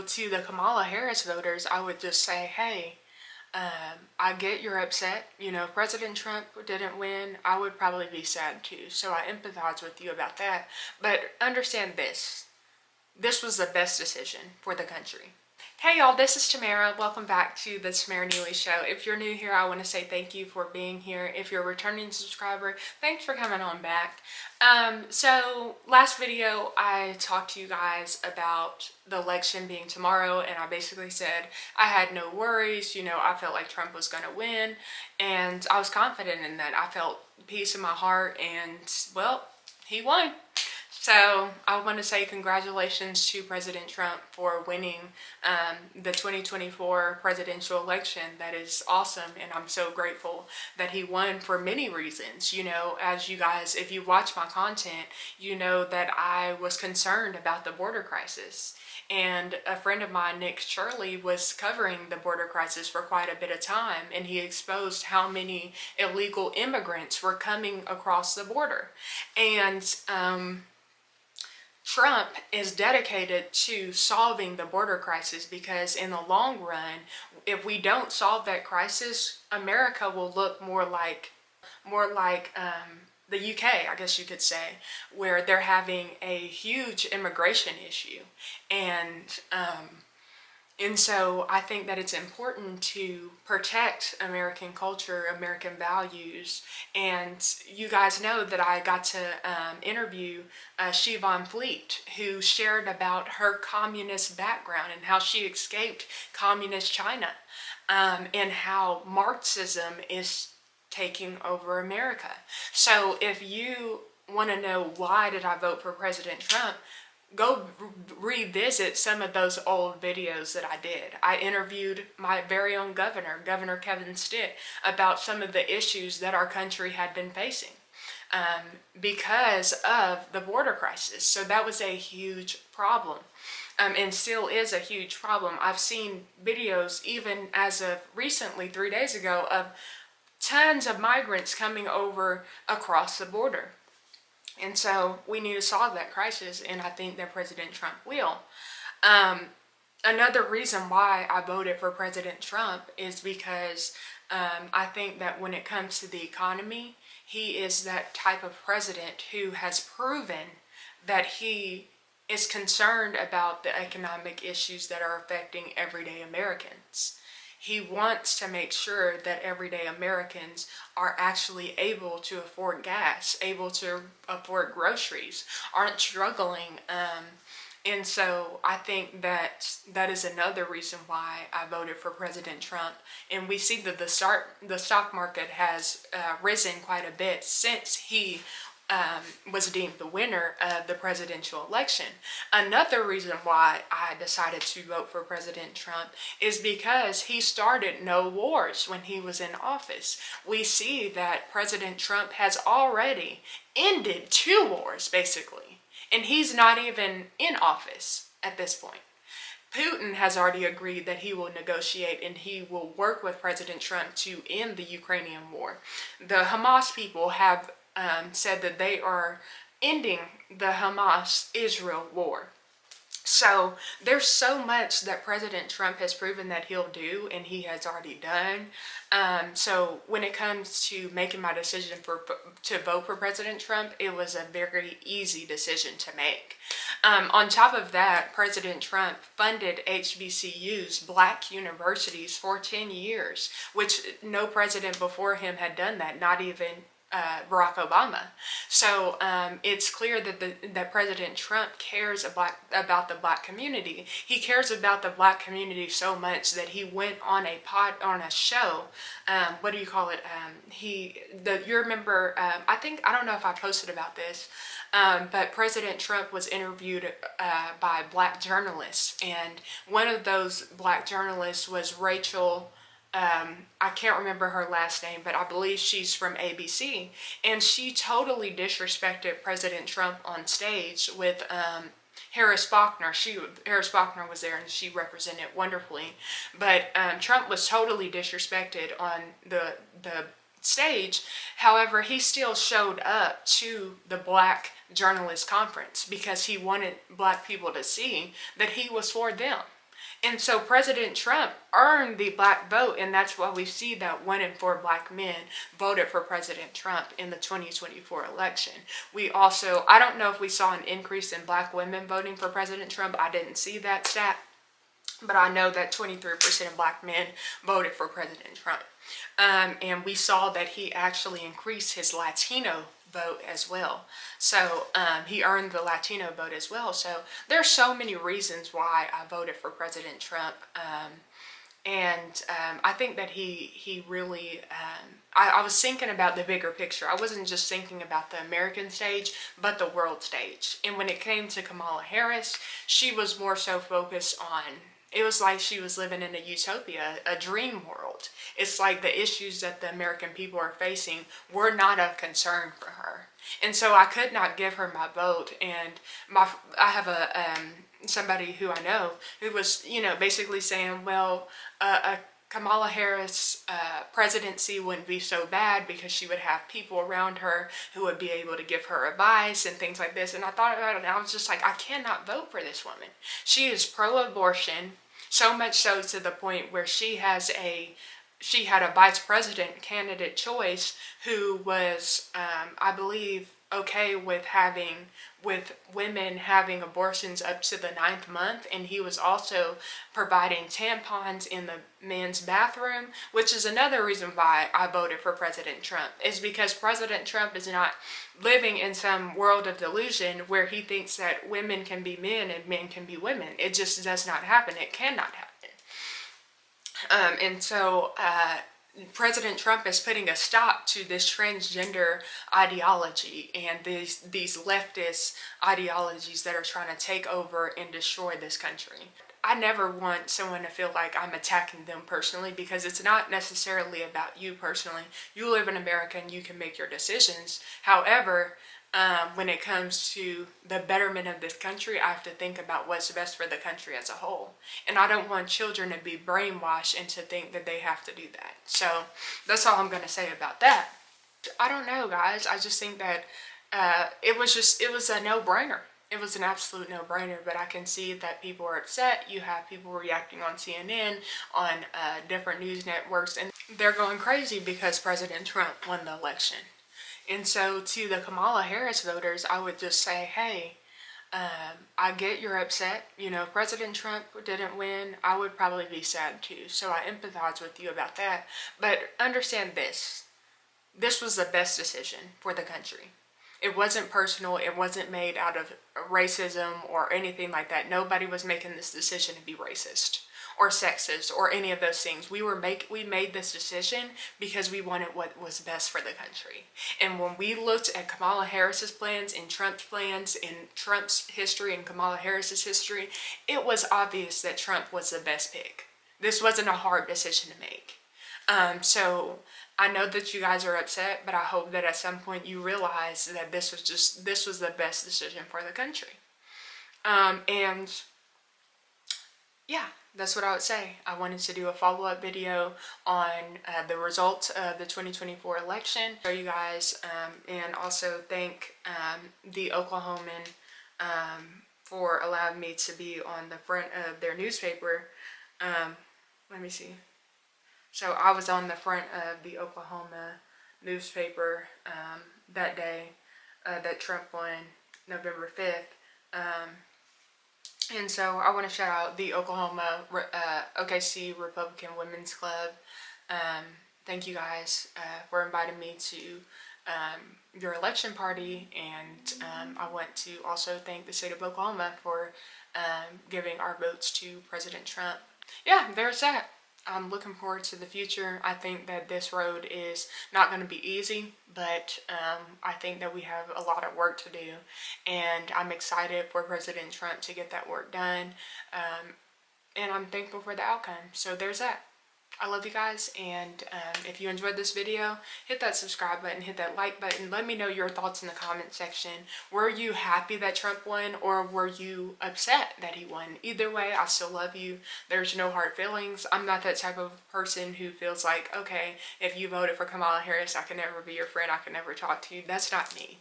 To the Kamala Harris voters, I would just say, hey, I get you're upset. You know, if President Trump didn't win, I would probably be sad too. So I empathize with you about that. But understand this. This was the best decision for the country. Hey y'all, this is Tamara. Welcome back to the Tamara Neely Show. If you're new here, I want to say thank you for being here. If you're a returning subscriber, thanks for coming on back. So last video, I talked to you guys about the election being tomorrow, and I basically said I had no worries. You know, I felt like Trump was going to win, and I was confident in that. I felt peace in my heart, and well, he won. So I want to say congratulations to President Trump for winning the 2024 presidential election. That is awesome, and I'm so grateful that he won for many reasons. You know, as you guys, if you watch my content, you know that I was concerned about the border crisis. And a friend of mine, Nick Shirley, was covering the border crisis for quite a bit of time, and he exposed how many illegal immigrants were coming across the border. And Trump is dedicated to solving the border crisis because in the long run, if we don't solve that crisis, America will look more like the UK, I guess you could say, where they're having a huge immigration issue. And so I think that it's important to protect American culture, American values. And you guys know that I got to interview Siobhan Fleet, who shared about her communist background and how she escaped communist China, and how Marxism is taking over America. So if you want to know why did I vote for President Trump, go revisit some of those old videos that I did. I interviewed my very own Governor Kevin Stitt, about some of the issues that our country had been facing because of the border crisis. So that was a huge problem. And still is a huge problem. I've seen videos even as of recently, 3 days ago, of tons of migrants coming over across the border. And so we need to solve that crisis, and I think that President Trump will. Another reason why I voted for President Trump is because I think that when it comes to the economy, he is that type of president who has proven that he is concerned about the economic issues that are affecting everyday Americans. He wants to make sure that everyday Americans are actually able to afford gas, able to afford groceries, aren't struggling. And so I think that that is another reason why I voted for President Trump. And we see that the stock market has risen quite a bit since he was deemed the winner of the presidential election. Another reason why I decided to vote for President Trump is because he started no wars when he was in office. We see that President Trump has already ended 2 wars, basically, and he's not even in office at this point. Putin has already agreed that he will negotiate and he will work with President Trump to end the Ukrainian war. The Hamas people have said that they are ending the Hamas-Israel war. So there's so much that President Trump has proven that he'll do, and he has already done. So when it comes to making my decision to vote for President Trump, it was a very easy decision to make. On top of that, President Trump funded HBCUs, black universities, for 10 years, which no president before him had done that, not even Barack Obama. So it's clear that President Trump cares about the black community. He cares about the black community so much that he went on a show. What do you call it? You remember? I don't know if I posted about this, but President Trump was interviewed by black journalists, and one of those black journalists was Rachel. I can't remember her last name, but I believe she's from ABC, and she totally disrespected President Trump on stage with Harris Faulkner. Harris Faulkner was there, and she represented wonderfully, but Trump was totally disrespected on the stage. However, he still showed up to the black journalist conference because he wanted black people to see that he was for them. And so President Trump earned the black vote, and that's why we see that 1 in 4 black men voted for President Trump in the 2024 election. We also, I don't know if we saw an increase in black women voting for President Trump. I didn't see that stat, but I know that 23% of black men voted for President Trump. And we saw that he actually increased his Latino vote as well. So he earned the Latino vote as well. So there's so many reasons why I voted for President Trump. I think that he really, I was thinking about the bigger picture. I wasn't just thinking about the American stage, but the world stage. And when it came to Kamala Harris, she was more so focused on, it was like she was living in a utopia, a dream world. It's like the issues that the American people are facing were not of concern for her. And so I could not give her my vote. And I have somebody who I know who was, basically saying, well, a Kamala Harris presidency wouldn't be so bad because she would have people around her who would be able to give her advice and things like this. And I thought about it and I was just like, I cannot vote for this woman. She is pro-abortion, so much so to the point where she had a vice president candidate choice who was, I believe, okay with women having abortions up to the 9th month, and he was also providing tampons in the men's bathroom, which is another reason why I voted for President Trump, is because President Trump is not living in some world of delusion where he thinks that women can be men and men can be women. It just does not happen. It cannot happen. And so President Trump is putting a stop to this transgender ideology and these leftist ideologies that are trying to take over and destroy this country. I never want someone to feel like I'm attacking them personally, because it's not necessarily about you personally. You live in America and you can make your decisions. However, when it comes to the betterment of this country, I have to think about what's best for the country as a whole. And I don't want children to be brainwashed and to think that they have to do that. So that's all I'm going to say about that. I don't know, guys. I just think that it was a no-brainer. It was an absolute no-brainer, but I can see that people are upset. You have people reacting on CNN, on different news networks, and they're going crazy because President Trump won the election. And so to the Kamala Harris voters, I would just say, hey, I get you're upset. If President Trump didn't win, I would probably be sad too. So I empathize with you about that. But understand this. This was the best decision for the country. It wasn't personal. It wasn't made out of racism or anything like that. Nobody was making this decision to be racist or sexist or any of those things. We made this decision because we wanted what was best for the country. And when we looked at Kamala Harris's plans and Trump's plans and Trump's history and Kamala Harris's history, it was obvious that Trump was the best pick. This wasn't a hard decision to make. So I know that you guys are upset, but I hope that at some point you realize that this was the best decision for the country. And yeah, that's what I would say. I wanted to do a follow-up video on the results of the 2024 election, show you guys, and also thank the Oklahoman for allowing me to be on the front of their newspaper. Let me see. So I was on the front of the Oklahoma newspaper that day that Trump won, November 5th. And so I want to shout out the Oklahoma OKC Republican Women's Club. Thank you guys for inviting me to your election party. And I want to also thank the state of Oklahoma for giving our votes to President Trump. Yeah, there's that. I'm looking forward to the future. I think that this road is not going to be easy, but I think that we have a lot of work to do, and I'm excited for President Trump to get that work done, and I'm thankful for the outcome. So there's that. I love you guys, and if you enjoyed this video, hit that subscribe button, hit that like button. Let me know your thoughts in the comment section. Were you happy that Trump won, or were you upset that he won? Either way, I still love you. There's no hard feelings. I'm not that type of person who feels like, okay, if you voted for Kamala Harris, I can never be your friend, I can never talk to you. That's not me.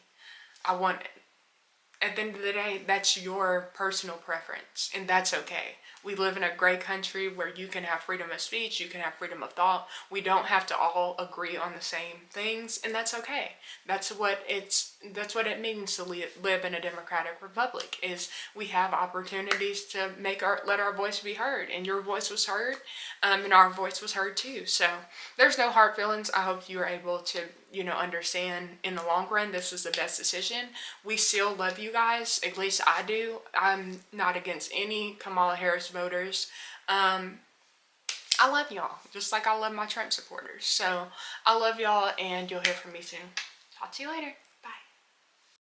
At the end of the day, that's your personal preference, and that's okay. We live in a great country where you can have freedom of speech, you can have freedom of thought. We don't have to all agree on the same things, and that's okay. That's what it means to live in a democratic republic. Is we have opportunities to let our voice be heard, and your voice was heard, and our voice was heard too. So there's no hard feelings. I hope you are able to understand in the long run this was the best decision. We still love you guys, at least I do. I'm not against any Kamala Harris voters. I love y'all, just like I love my Trump supporters. So I love y'all, and you'll hear from me soon. Talk to you later.